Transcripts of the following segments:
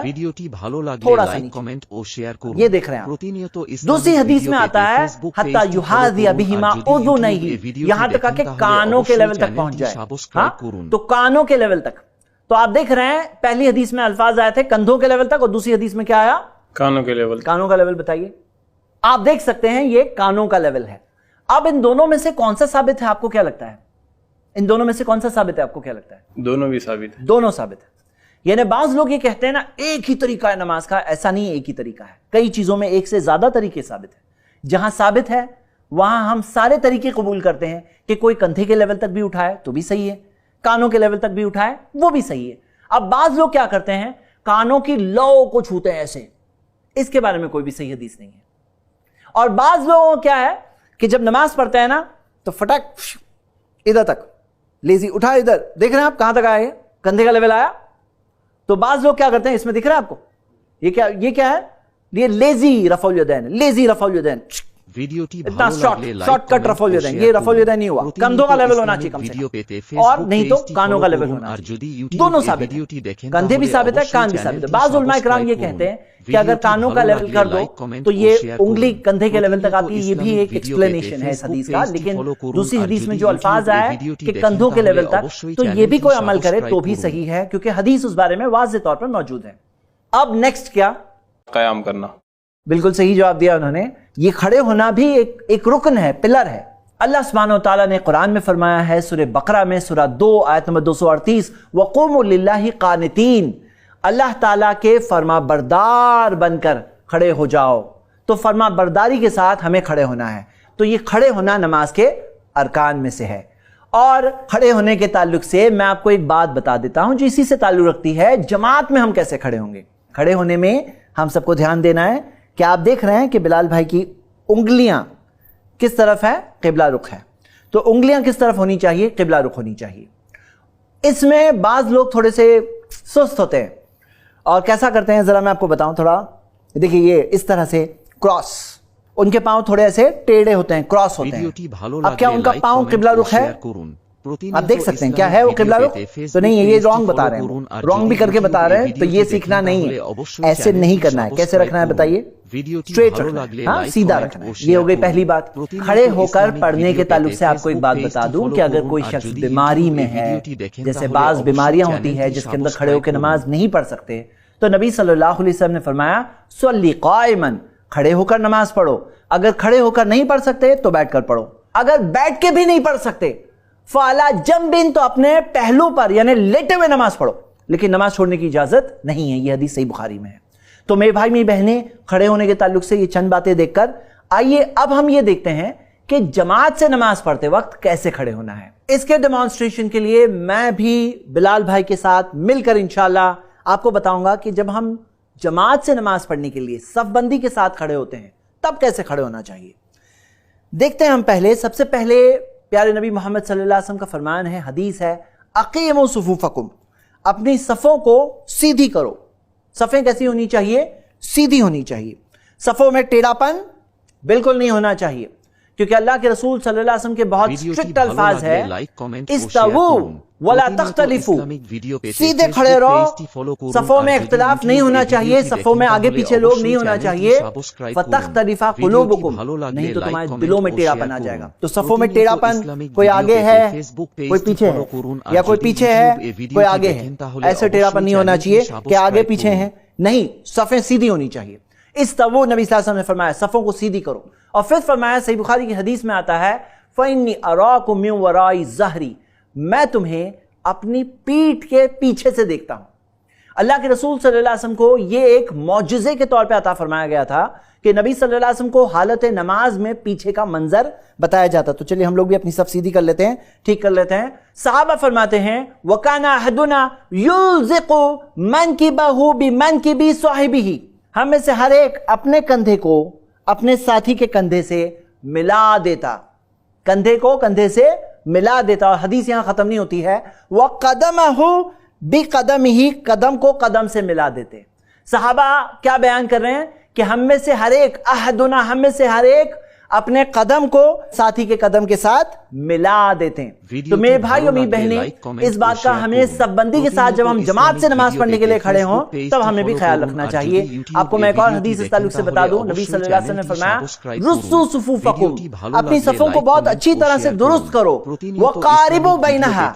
ভিডিওটি ভালো লাগলে थोड़ा सा লাইক नीचे। কমেন্ট ও শেয়ার করুন। ये देख रहे हैं आप। প্রতিনিয়ত दूसरी हदीस में आता है हत्ता युहादिया बिहिमा उज़ुनैहि, यहां तक कि कानों के लेवल तक पहुंच जाए। हाँ? तो कानों के लेवल तक। तो आप देख रहे हैं पहली हदीस में अल्फाज आए थे कंधों के लेवल तक, और दूसरी हदीस में क्या आया? कानों के लेवल। कानों का लेवल बताइए। आप देख सकते हैं ये कानों का लेवल है। अब इन दोनों में से कौन सा साबित है, आपको क्या लगता है? इन दोनों में से कौन सा साबित है, आपको क्या लगता है? दोनों भी साबित है। दोनों साबित है। यानी बाज लोग ये कहते हैं ना एक ही तरीका है नमाज का, ऐसा नहीं है एक ही तरीका है, कई चीजों में एक से ज्यादा तरीके साबित है। जहां साबित है वहां हम सारे तरीके कबूल करते हैं कि कोई कंधे के लेवल तक भी उठाए तो भी सही है, कानों के लेवल तक भी उठाए वो भी सही है। अब बाज लोग क्या करते हैं, कानों की लौ को छूते हैं ऐसे, इसके बारे में कोई भी सही हदीस नहीं है। और बाज लोगों क्या है कि जब नमाज पढ़ते हैं ना तो फटक इधर तक लेजी उठा, इधर देख रहे हैं आप कहां तक आया, कंधे का लेवल आया। तो बाज लोग क्या करते हैं, इसमें दिख रहा है आपको, ये क्या है, ये लेजी रफउल यदैन, लेजी रफउल यदैन, ভিডিওটি इतना ভালো লাগলে লাইক शॉर्टकट रफउल यदैन, ये रफउल यदैन नहीं हुआ, कंधों का लेवल होना चाहिए कम से कम, और नहीं तो कानों का लेवल होना चाहिए। दोनों साबित है, कंधे भी साबित है, कान भी साबित है। बाज उलमा इकराम ये कहते हैं कि अगर कानों का लेवल कर दो तो ये उंगली कंधे के लेवल तक आती है, ये भी एक एक्सप्लेनेशन है इस हदीस का। लेकिन दूसरी हदीस में जो अल्फाज आए कि कंधों के लेवल तक, तो ये भी कोई अमल करे तो भी सही है, क्योंकि हदीस उस बारे में वाज़ेह तौर पर मौजूद है। अब नेक्स्ट क्या, कयाम करना। बिल्कुल सही जवाब दिया उन्होंने। ये खड़े होना भी एक रुकन है, पिलर है। अल्लाह सुब्हानहू व तआला ने कुरान में फरमाया है सूरह बकरा में सूरह 2 आयत नंबर 238, वक़ूमू लिल्लाहि क़ानितीन, अल्लाह ताला के फर्मा बरदार बनकर खड़े हो जाओ। तो फर्मा बरदारी के साथ हमें खड़े होना है। तो ये खड़े होना नमाज के अरकान में से है। और खड़े होने के ताल्लुक से मैं आपको एक बात बता देता हूं जो इसी से ताल्लुक रखती है, जमात में हम कैसे खड़े होंगे। खड़े होने में हम सबको ध्यान देना है कि आप देख रहे हैं कि बिलाल भाई की उंगलियां किस तरफ है, किबला रुख है। तो उंगलियां किस तरफ होनी चाहिए, किबला रुख होनी चाहिए। इसमें बाज लोग थोड़े से सुस्त होते हैं और कैसा करते हैं जरा मैं आपको बताऊं थोड़ा। देखिए ये इस तरह से क्रॉस, उनके पांव थोड़े ऐसे टेढ़े होते हैं, क्रॉस होते हैं। अब क्या उनका पांव किबला रुख है? आप देख सकते हैं क्या है वो किबला रुख? तो नहीं है, ये रॉन्ग बता रहे हैं, रॉन्ग भी करके बता रहे हैं। तो ये सीखना नहीं है, ऐसे नहीं करना है। कैसे रखना है बताइए, स्ट्रेट रखना है, हाँ सीधा रखना है। ये हो गई पहली बात। खड़े होकर पढ़ने के ताल्लुक से आपको एक बात बता दूं कि अगर कोई शख्स बीमारी में है, जैसे बाज बीमारियां होती है जिसके अंदर खड़े होकर नमाज नहीं पढ़ सकते, तो नबी सल्लल्लाहु अलैहि वसल्लम ने फरमाया सल्ली क़ाइमन, खड़े होकर नमाज पढ़ो। अगर खड़े होकर नहीं पढ़ सकते तो बैठकर पढ़ो। अगर बैठ के भी नहीं पढ़ सकते फाला जंबिन, तो अपने पहलू पर यानी लेटे हुए नमाज पढ़ो, लेकिन नमाज छोड़ने की इजाजत नहीं है। यह हदीस सही बुखारी में है। तो मेरे भाई मेरी बहनें, खड़े होने के ताल्लुक से ये चंद बातें देखकर आइए अब हम ये देखते हैं कि जमात से नमाज पढ़ते वक्त कैसे खड़े होना है। इसके डेमोन्स्ट्रेशन के लिए मैं भी बिलाल भाई के साथ मिलकर इंशाल्लाह आपको बताऊंगा कि जब हम जमात से नमाज पढ़ने के लिए सफबंदी के साथ खड़े होते हैं तब कैसे खड़े होना चाहिए। देखते हैं हम पहले, सबसे पहले प्यारे नबी मोहम्मद सल्लल्लाहु अलैहि वसल्लम का फरमान है, हदीस है, अकीमु सुफूफकुम, अपनी सफ़ों को सीधी करो। सफ़ें कैसी होनी चाहिए, सीधी होनी चाहिए। सफ़ों में टेढ़ापन बिल्कुल नहीं होना चाहिए, क्योंकि अल्लाह के रसूल सल्लल्लाहु अलैहि वसल्लम के बहुत स्ट्रिक्ट अल्फाज है, इस्तवू वला तख्तलिफू, सीधे खड़े रहो। सफ़ों में इख्तिलाफ नहीं होना चाहिए, सफ़ों में आगे पीछे लोग नहीं होना चाहिए। फतख्तलिफा कुलूबुकुम, नहीं तो तुम्हारे दिलों में टेढ़ापन आ जाएगा। तो सफ़ों में टेढ़ापन, कोई आगे है कोई पीछे है, या कोई पीछे है कोई आगे है, ऐसे टेढ़ापन नहीं होना चाहिए कि आगे पीछे हैं, नहीं, सफ़ें सीधी होनी चाहिए। इस्तवू नबी सल्लल्लाहु अलैहि वसल्लम ने फरमाया सफ़ों को सीधी करो। और फिर फरमाया, सही बुखारी की हदीस में आता है, फ़इन्नी अराकुम मिन वराई ज़हरी, मैं तुम्हें अपनी पीठ के पीछे से देखता हूं। अल्लाह के रसूल सल्लल्लाहु अलैहि वसल्लम को यह एक मौजज़े के तौर पे अता फरमाया गया था कि नबी सल्लल्लाहु अलैहि वसल्लम को हालत नमाज में पीछे का मंजर बताया जाता। तो चलिए हम लोग भी अपनी सब सीधी कर लेते हैं, ठीक कर लेते हैं। सहाबा फरमाते हैं, वकाना अहदुना युल्ज़िक़ु मनकिबहु बिमनकिबि साहिबिही, हम में से हर एक अपने कंधे को अपने साथी के कंधे से मिला देता, कंधे को कंधे से मिला देता। और हदीस यहां खत्म नहीं होती है, वह कदमहु बिकदमिही, कदम को कदम से मिला देते। सहाबा क्या बयान कर रहे हैं कि हम में से हर एक, अहदुना, हम में से हर एक अपने कदम को साथी के कदम के साथ मिला देते हैं। तो मेरे भाई और मेरी बहनें, इस बात का हमें सब बंदी के साथ जब हम जमात से नमाज पढ़ने के लिए खड़े हों तब हमें भी ख्याल रखना चाहिए। आपको मैं एक और हदीस इस ताल्लुक से बता दूं, नबी सल्लल्लाहु अलैहि वसल्लम ने फरमाया रुस्सू सुफूफकुम, अपनी सफों को बहुत अच्छी तरह से दुरुस्त करो, वकारिबू बैनहा,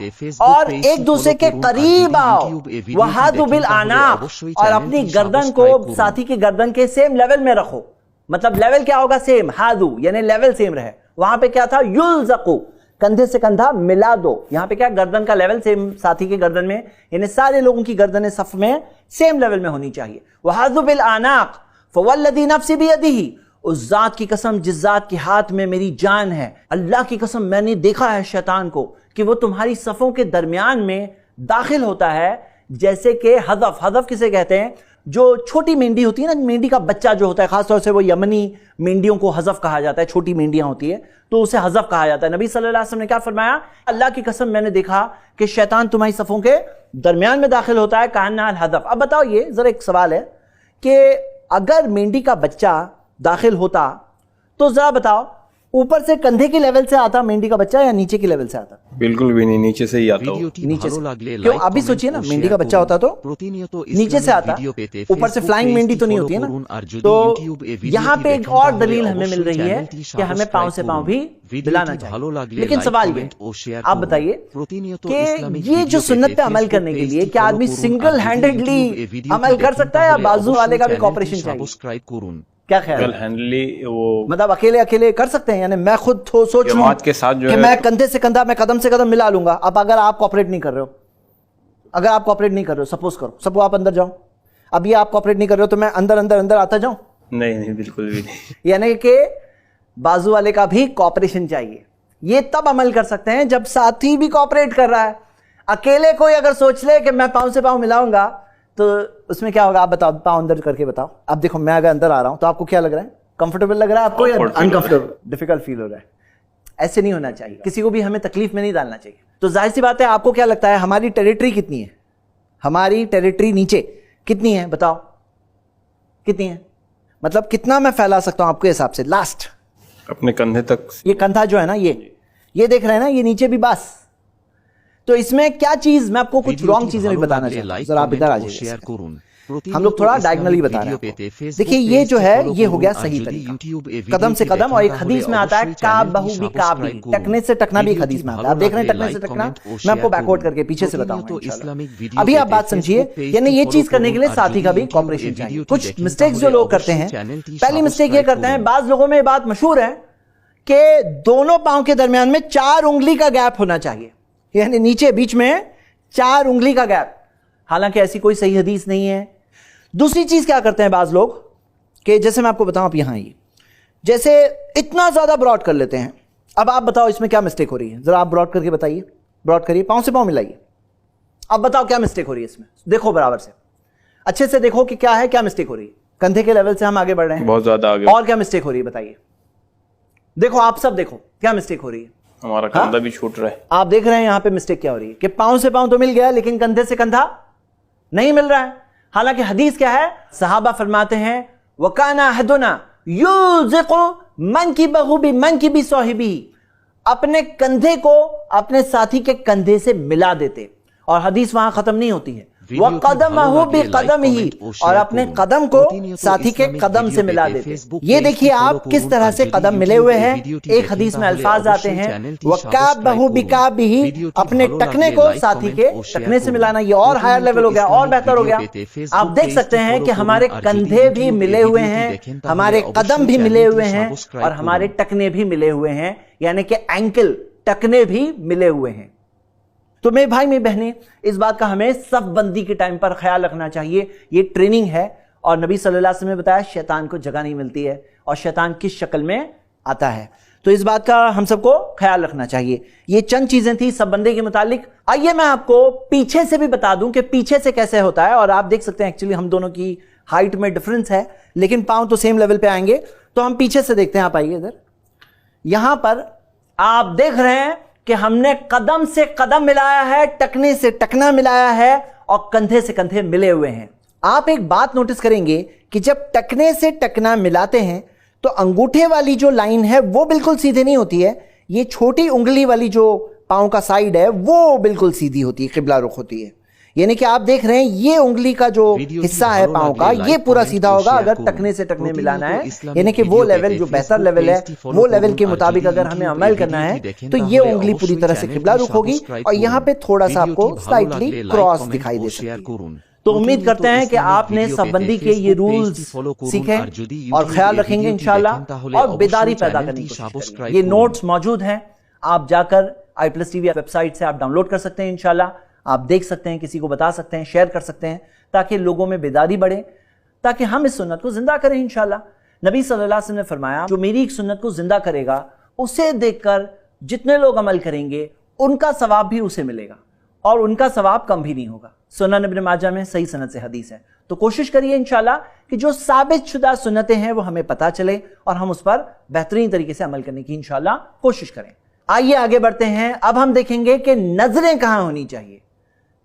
और एक दूसरे के करीब आओ, वहादु बिल आनाक, और अपनी गर्दन को साथी की गर्दन के सेम लेवल में रखो। मतलब लेवल क्या होगा? सेम, हादू यानी लेवल सेम रहे। वहां पे क्या था? युल्ज़क़ु, कंधे से कंधा मिला दो। यहां पे क्या? गर्दन का लेवल सेम साथी के गर्दन में, यानी सारे लोगों की गर्दनें सफ में सेम लेवल में होनी चाहिए। वहादु बिल आनाक फवल्लदी नफ्सी बियदिही, उस जात की कसम जिस जात के हाथ में मेरी जान है, अल्लाह की कसम मैंने देखा है शैतान को कि वो तुम्हारी सफों के दरमियान में दाखिल होता है जैसे कि हज़फ। हज़फ किसे कहते हैं? जो छोटी मेंढी होती है ना, मेंढी का बच्चा जो होता है, खासतौर से वो यमनी मेंढियों को हज़फ कहा जाता है, छोटी मेंढियां होती है तो उसे हज़फ कहा जाता है। नबी सल्लल्लाहु अलैहि वसल्लम ने क्या फरमाया? अल्लाह की कसम मैंने देखा कि शैतान तुम्हारी सफों के दरमियान में दाखिल होता है कान्ना हज़फ। अब बताओ, ये जरा एक सवाल है कि अगर मेंढी का बच्चा दाखिल होता तो जरा बताओ ऊपर से कंधे के लेवल से आता मेंढी का बच्चा या नीचे के लेवल से आता? बिल्कुल भी नहीं, नीचे से ही आता हो। नीचे से। क्यों? अभी सोचिए ना, मेंढी का बच्चा होता तो नीचे से आता, ऊपर से फ्लाइंग मेंढी तो नहीं होती है ना। तो यहाँ पे एक और दलील हमें मिल रही है कि हमें पांव से पांव भी मिलाना चाहिए। लेकिन सवाल ये, आप बताइए कि ये जो सुन्नत पे अमल करने के लिए क्या आदमी सिंगल हैंडेडली अमल कर सकता है या बाजू वाले का भी कॉपरेशन चाहिए? क्या ख्याल है? वो मतलब अकेले अकेले कर सकते हैं? यानी मैं खुद सोच लूं के साथ जो कि है, मैं कंधे से कंधा, मैं कदम से कदम मिला लूंगा। अब अगर आप कॉपरेट नहीं कर रहे हो, अगर आप कॉपरेट नहीं कर रहे हो, सपोज करो सब आप अंदर जाओ, अब ये आप कॉपरेट नहीं कर रहे हो तो मैं अंदर अंदर अंदर आता जाऊं? नहीं, बिल्कुल भी नहीं। यानी कि बाजू वाले का भी कॉपरेशन चाहिए। ये तब अमल कर सकते हैं जब साथी भी कॉपरेट कर रहा है। अकेले कोई अगर सोच ले कि मैं पाँव से पाँव मिलाऊंगा तो उसमें क्या होगा? आप बताओ, पाँव अंदर करके बताओ। अब देखो मैं अगर अंदर आ रहा हूं तो आपको क्या लग रहा है? कंफर्टेबल लग रहा है आपको या अनकंफर्टेबल, डिफिकल्ट फील हो रहा है? ऐसे नहीं होना चाहिए, किसी को भी हमें तकलीफ में नहीं डालना चाहिए। तो जाहिर सी बात है, आपको क्या लगता है हमारी टेरिटरी कितनी है? हमारी टेरिटरी नीचे कितनी है? बताओ कितनी है? मतलब कितना मैं फैला सकता हूं आपके हिसाब से? लास्ट अपने कंधे तक। ये कंधा जो है ना, ये देख रहे हैं ना, ये नीचे भी बस। तो इसमें क्या चीज, मैं आपको कुछ रॉन्ग चीजें भी बताना चाहता हूं, जरा आप इधर आ जाइए। हम लोग थोड़ा डायगनली बता रहे हैं। देखिए ये जो है ये हो गया सही तरीका, कदम से कदम। और एक हदीस में आता है काब बहु बी काबी, टकने से टकना भी एक हदीस में आता है। आप देख रहे हैं टकने से टकना, मैं आपको बैकवर्ड करके पीछे से बताऊंगा इंशाल्लाह। अभी आप बात समझिए, यानी ये चीज करने के लिए साथी का भी कॉपरेशन चाहिए। कुछ मिस्टेक्स जो लोग करते हैं, पहली मिस्टेक ये करते हैं, बाज लोगों में ये बात मशहूर है कि दोनों पांव के दरमियान में 4 उंगली का गैप होना चाहिए, यानी नीचे बीच में 4 उंगली का गैप। हालांकि ऐसी कोई सही हदीस नहीं है। दूसरी चीज क्या करते हैं बाज लोग कि जैसे मैं आपको बताऊं, आप यहां आइए, जैसे इतना ज्यादा ब्रॉड कर लेते हैं। अब आप बताओ इसमें क्या मिस्टेक हो रही है? जरा आप ब्रॉड करके बताइए, ब्रॉड करिए, पांव से पांव मिलाइए। अब बताओ क्या मिस्टेक हो रही है इसमें? देखो बराबर से, अच्छे से देखो कि क्या है, क्या मिस्टेक हो रही है। कंधे के लेवल से हम आगे बढ़ रहे हैं, बहुत ज्यादा आगे। और क्या मिस्टेक हो रही है बताइए? देखो आप सब देखो क्या मिस्टेक हो रही है। हमारा कंधा भी छूट रहा है। आप देख रहे हैं यहां पे मिस्टेक क्या हो रही है कि पांव से पांव तो मिल गया लेकिन कंधे से कंधा नहीं मिल रहा है। हालांकि हदीस क्या है? सहाबा फरमाते हैं वकाना हदुना युज़िक़ु मनकिबहु बिमनकिबि साहिबी, अपने कंधे को अपने साथी के कंधे से मिला देते। और हदीस वहां खत्म नहीं होती है, वह कदमहु बिक़दमिही, और अपने कदम को साथी के कदम से मिला देते। ये देखिए आप किस तरह से कदम मिले हुए हैं। एक हदीस में अल्फाज आते हैं वकाबहु बिकाबिही, अपने टकने को साथी के टकने से मिलाना। ये और हायर लेवल हो गया, और बेहतर हो गया। आप देख सकते हैं कि हमारे कंधे भी मिले हुए हैं, हमारे कदम भी मिले हुए हैं, और हमारे टकने भी मिले हुए हैं, यानी कि एंकल टकने भी मिले हुए हैं। तो मेरे भाई मेरी बहनें, इस बात का हमें सब बंदी के टाइम पर ख्याल रखना चाहिए। ये ट्रेनिंग है, और नबी सल्लल्लाहु अलैहि वसल्लम ने बताया शैतान को जगह नहीं मिलती है और शैतान किस शक्ल में आता है। तो इस बात का हम सबको ख्याल रखना चाहिए। ये चंद चीजें थी सब बंदे के मुतालिक। आइए मैं आपको पीछे से भी बता दूं कि पीछे से कैसे होता है। और आप देख सकते हैं एक्चुअली हम दोनों की हाइट में डिफरेंस है, लेकिन पांव तो सेम लेवल पे आएंगे। तो हम पीछे से देखते हैं। आप आइए इधर, यहां पर आप देख रहे हैं कि हमने कदम से कदम मिलाया है, टकने से टकना मिलाया है, और कंधे से कंधे मिले हुए हैं। आप एक बात नोटिस करेंगे कि जब टकने से टकना मिलाते हैं تو انگوٹھے والی جو لائن ہے وہ بالکل سیدھی نہیں ہوتی ہے, یہ چھوٹی انگلی والی جو پاؤں کا سائیڈ ہے وہ بالکل سیدھی ہوتی ہے, قبلہ رخ ہوتی ہے. یعنی کہ آپ دیکھ رہے ہیں یہ انگلی کا جو حصہ ہے پاؤں کا یہ پورا سیدھا ہوگا اگر ٹکنے سے ٹکنے ملانا ہے, یعنی کہ وہ لیول جو بہتر لیول ہے وہ لیول کے مطابق اگر ہمیں عمل کرنا ہے تو یہ انگلی پوری طرح سے قبلہ رخ ہوگی, اور یہاں پہ تھوڑا سا آپ کو سلائٹلی کراس دکھائی دے سکتی ہے. تو امید کرتے ہیں کہ آپ نے صف بندی کے یہ رولز سیکھیں اور خیال رکھیں گے انشاءاللہ, اور بیداری پیدا کرنے کی کوشش کریں. یہ نوٹس موجود ہیں, آپ جا کر i+tv ویب سائٹ سے آپ ڈاؤن لوڈ کر سکتے ہیں انشاءاللہ, آپ دیکھ سکتے ہیں, کسی کو بتا سکتے ہیں, شیئر کر سکتے ہیں تاکہ لوگوں میں بیداری بڑھے, تاکہ ہم اس سنت کو زندہ کریں انشاءاللہ. نبی صلی اللہ علیہ وسلم نے فرمایا جو میری ایک سنت کو زندہ کرے گا اسے دیکھ کر جتنے لوگ عمل کریں گے ان کا ثواب بھی اسے ملے گا اور ان کا ثواب کم بھی نہیں ہوگا. سنن ابن ماجہ میں صحیح سند سے حدیث ہے. تو کوشش کریے انشاءاللہ کہ جو ثابت شدہ سنتیں ہیں وہ ہمیں پتہ چلے اور ہم اس پر بہترین طریقے سے عمل کرنے کی انشاءاللہ کوشش کریں. آئیے آگے بڑھتے ہیں. اب ہم دیکھیں گے کہ نظریں کہاں ہونی چاہیے,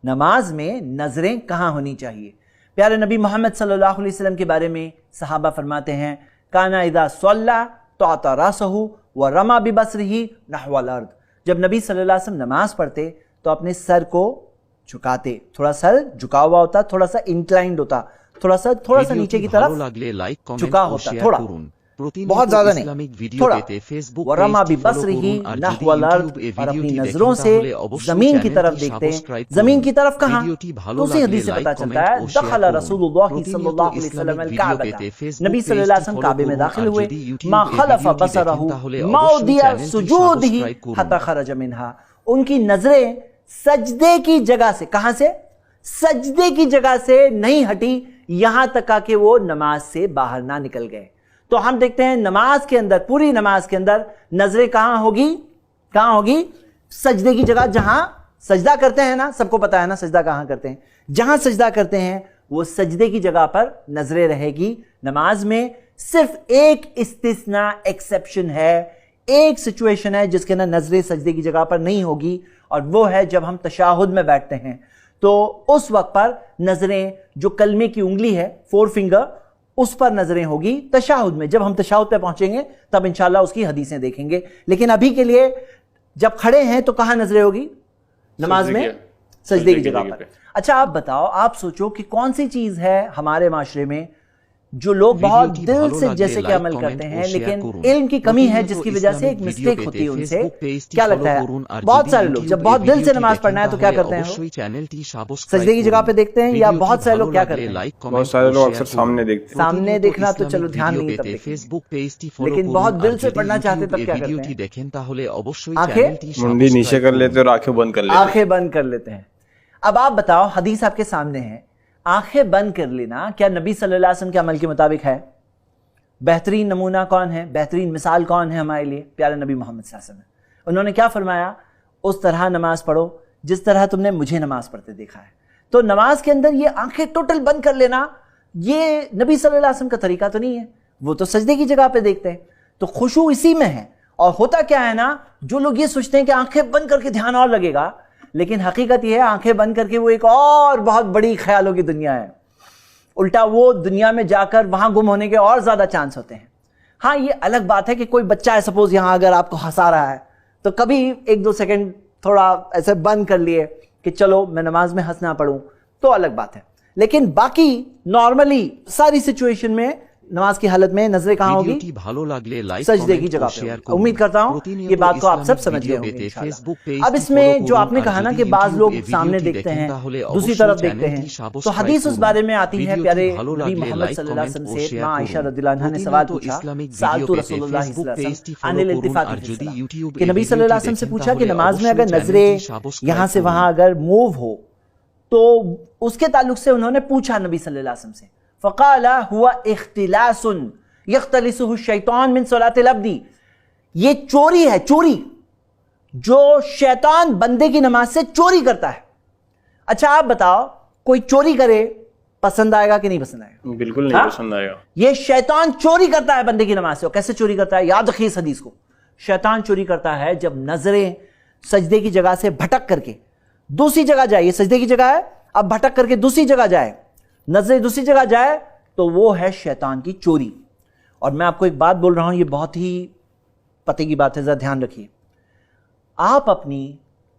نماز میں نظریں کہاں ہونی چاہیے. پیارے نبی محمد صلی اللہ علیہ وسلم کے بارے میں صحابہ فرماتے ہیں کانا اذا صلی تعطى راسه ورمى ببصره نحو الارض. جب نبی صلی اللہ علیہ وسلم نماز پڑھتے تو اپنے سر کو جھکاتے, تھوڑا سر جھکا ہوا ہوتا, تھوڑا سا انکلائنڈ ہوتا, تھوڑا سا نیچے کی طرف جھکا ہوتا, تھوڑا بہت زیادہ نہیں, تھوڑا. ورما ببصره نحو الارض, اور اپنی نظروں سے زمین کی طرف دیکھتے ہیں. زمین کی طرف کہاں؟ تو اسی حدیث سے پتا چلتا ہے دخل رسول اللہ صلی اللہ علیہ وسلم الکعبہ, نبی صلی اللہ علیہ وسلم کعبے میں داخل ہوئے, ما خلف بصرہ موضع سجودہ حتی خرج منہا, ان کی نظریں سجدے کی جگہ سے, کہاں سے؟ سجدے کی جگہ سے نہیں ہٹی یہاں تک کہ وہ نماز سے باہر نہ نکل گئے. تو ہم دیکھتے ہیں نماز کے اندر, پوری نماز کے اندر نظریں کہاں ہوگی؟ سجدے کی جگہ, جہاں سجدہ کرتے ہیں نا, سب کو پتا ہے نا سجدہ کہاں کرتے ہیں, جہاں سجدہ کرتے ہیں وہ سجدے کی جگہ پر نظریں رہے گی. نماز میں صرف ایک استثناء ایکسیپشن ہے, ایک سچویشن ہے جس کے اندر نظریں سجدے کی جگہ پر نہیں ہوگی, اور وہ ہے جب ہم تشہد میں بیٹھتے ہیں. تو اس وقت پر نظریں جو کلمے کی انگلی ہے 4 فنگر اس پر نظریں ہوگی تشہد میں. جب ہم تشہد پہ پہنچیں گے تب انشاءاللہ اس کی حدیثیں دیکھیں گے, لیکن ابھی کے لیے جب کھڑے ہیں تو کہاں نظریں ہوگی؟ نماز میں سجدے کی جگہ پر. اچھا آپ بتاؤ, آپ سوچو کہ کون سی چیز ہے ہمارے معاشرے میں جو لوگ بہت دل سے جیسے کہ عمل کرتے ہیں لیکن علم کی کمی ہے جس کی وجہ سے ایک مسٹیک ہوتی ہے ان سے. کیا لگتا ہے بہت سارے لوگ جب بہت دل سے نماز پڑھنا ہے تو کیا کرتے ہیں, سجدے کی جگہ پہ دیکھتے ہیں, یا بہت سارے لوگ کیا کرتے ہیں, بہت سارے لوگ اکثر سامنے دیکھتے ہیں. سامنے دیکھنا تو چلو دھیان نہیں تب دیکھیں, لیکن بہت دل سے پڑھنا چاہتے تب کیا کرتے ہیں, آنکھیں منڈی نیچے کر لیتے اور آنکھیں بند کر لیتے ہیں. اب آپ بتاؤ, حدیث آپ کے سامنے ہے, آنکھیں بند کر لینا کیا نبی صلی اللہ علیہ وسلم کے عمل کے مطابق ہے؟ بہترین نمونہ کون ہے, بہترین مثال کون ہے ہمارے لیے؟ پیارے نبی محمد صلی اللہ علیہ وسلم. انہوں نے کیا فرمایا, اس طرح نماز پڑھو جس طرح تم نے مجھے نماز پڑھتے دیکھا ہے. تو نماز کے اندر یہ آنکھیں ٹوٹل بند کر لینا یہ نبی صلی اللہ علیہ وسلم کا طریقہ تو نہیں ہے, وہ تو سجدے کی جگہ پہ دیکھتے ہیں. تو خشوع اسی میں ہے. اور ہوتا کیا ہے نا, جو لوگ یہ سوچتے ہیں کہ آنکھیں بند کر کے دھیان اور لگے گا, لیکن حقیقت یہ ہے آنکھیں بند کر کے وہ ایک اور بہت بڑی خیالوں کی دنیا ہے. الٹا وہ دنیا میں جا کر وہاں گم ہونے کے اور زیادہ چانس ہوتے ہیں. ہاں یہ الگ بات ہے کہ کوئی بچہ ہے سپوز یہاں اگر آپ کو ہنسا رہا ہے تو کبھی 1-2 سیکنڈ تھوڑا ایسے بند کر لیے کہ چلو میں نماز میں ہنسنا پڑھوں تو الگ بات ہے. لیکن باقی نارملی ساری سچویشن میں نماز کی حالت میں نظریں کہاں ہوگی؟ سجدے کی جگہ پہ. امید کرتا ہوں یہ بات کو آپ سب سمجھ گئے ہوں گے انشاءاللہ. اب اس میں جو آپ نے کہا نا کہ بعض لوگ سامنے دیکھتے ہیں دوسری طرف دیکھتے ہیں, تو حدیث اس بارے میں آتی ہے پیارے نبی محمد صلی اللہ علیہ وسلم سے. ماں عائشہ رضی اللہ عنہا نے سوال پوچھا, سألت رسول اللہ صلی اللہ علیہ وسلم عن الالتفات فی الصلاۃ, کہ نبی صلی اللہ علیہ وسلم سے پوچھا کہ نماز میں اگر نظریں یہاں سے وہاں اگر موو ہو تو اس کے تعلق سے انہوں نے پوچھا نبی صلی اللہ علیہ وسلم سے. فقال هو اختلاس یختلسہ الشیطان من صلاۃ العبد, یہ چوری ہے, چوری جو شیطان بندے کی نماز سے چوری کرتا ہے. اچھا آپ بتاؤ کوئی چوری کرے پسند آئے گا کہ نہیں پسند آئے گا؟ بالکل نہیں پسند آئے گا. یہ شیطان چوری کرتا ہے بندے کی نماز سے. کیسے چوری کرتا ہے؟ یاد رکھیے اس حدیث کو. شیطان چوری کرتا ہے جب نظریں سجدے کی جگہ سے بھٹک کر کے دوسری جگہ جائے. یہ سجدے کی جگہ ہے, اب بھٹک کر کے دوسری جگہ جائے, نظریں دوسری جگہ جائے, تو وہ ہے شیطان کی چوری. اور میں آپ کو ایک بات بول رہا ہوں، یہ بہت ہی پتے کی بات ہے، ذرا دھیان رکھیے. آپ اپنی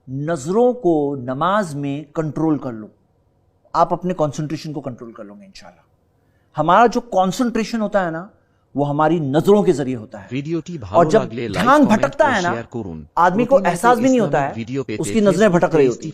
نظروں کو نماز میں کنٹرول کر لو، آپ اپنے کانسنٹریشن کو کنٹرول کر لو گے انشاءاللہ. ہمارا جو کانسنٹریشن ہوتا ہے نا وہ ہماری نظروں کے ذریعے ہوتا ہے، اور جب دھیان بھٹکتا ہے نا آدمی کو احساس بھی نہیں ہوتا ہے اس کی نظریں بھٹک رہی ہوتی.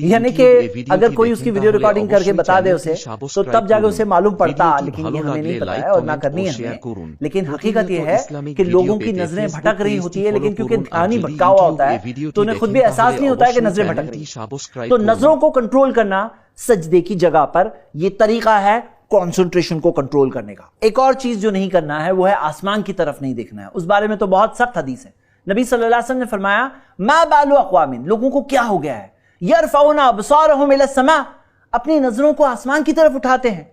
یعنی کہ اگر کوئی اس کی ویڈیو ریکارڈنگ کر کے بتا دے اسے تو تب جا کے اسے معلوم پڑتا، لیکن یہ ہمیں نہیں پتا ہے اور نہ کرنی ہے ہمیں. لیکن حقیقت یہ ہے کہ لوگوں کی نظریں بھٹک رہی ہوتی ہے، لیکن کیونکہ دھیان ہی بھٹکا ہوا ہوتا ہے تو انہیں خود بھی احساس نہیں ہوتا ہے کہ نظریں بھٹک رہی ہیں. تو نظروں کو کنٹرول کرنا سجدے کی جگہ پر یہ طریقہ ہے کانسنٹریشن کو کنٹرول کرنے کا. ایک اور چیز جو نہیں کرنا ہے وہ ہے آسمان کی طرف نہیں دیکھنا ہے. اس بارے میں تو بہت سخت حدیث ہے. نبی صلی اللہ علیہ وسلم نے فرمایا ما بال اقوام، لوگوں کو کیا ہو گیا ہے، یرفعون ابصارهم الى السماء، اپنی نظروں کو آسمان کی طرف اٹھاتے ہیں،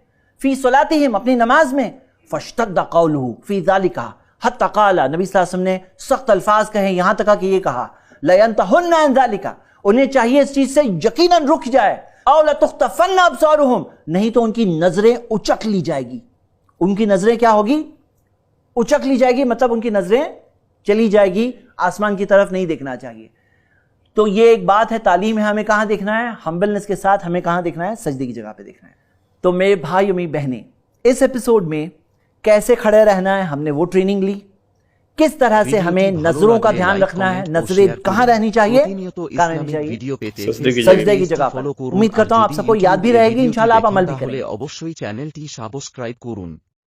فی صلاتهم، اپنی نماز میں، فاشتد قوله فی ذلک حتی قال، نبی صلی اللہ علیہ وسلم نے سخت الفاظ کہے، یہاں تک کہ یہ کہا لینتهن عن ذلک، انہیں چاہیے اس چیز سے یقیناً رک جائے، او لتخطفن ابصارهم، نہیں تو ان کی نظریں اچک لی جائے گی. ان کی نظریں کیا ہوگی؟ اچک لی جائے گی، مطلب ان کی نظریں چلی جائے گی، آسمان کی طرف نہیں دیکھنا چاہیے. تو یہ ایک بات ہے، تعلیم ہے، ہمیں کہاں دیکھنا ہے؟ ہمبلنس کے ساتھ ہمیں کہاں دیکھنا ہے؟ سجدے کی جگہ پہ دیکھنا ہے. تو میرے بھائی اور میری بہنیں، اس ایپیسوڈ میں کیسے کھڑے رہنا ہے ہم نے وہ ٹریننگ لی، کس طرح سے ہمیں نظروں کا دھیان رکھنا ہے، نظریں کہاں رہنی چاہیے، کہاں رہنی چاہیے؟ سجدے کی جگہ پر. امید کرتا ہوں آپ سب کو یاد بھی رہے گی، انشاءاللہ آپ عمل بھی کریں. অবশ্যই চ্যানেলটি সাবস্ক্রাইব করুন.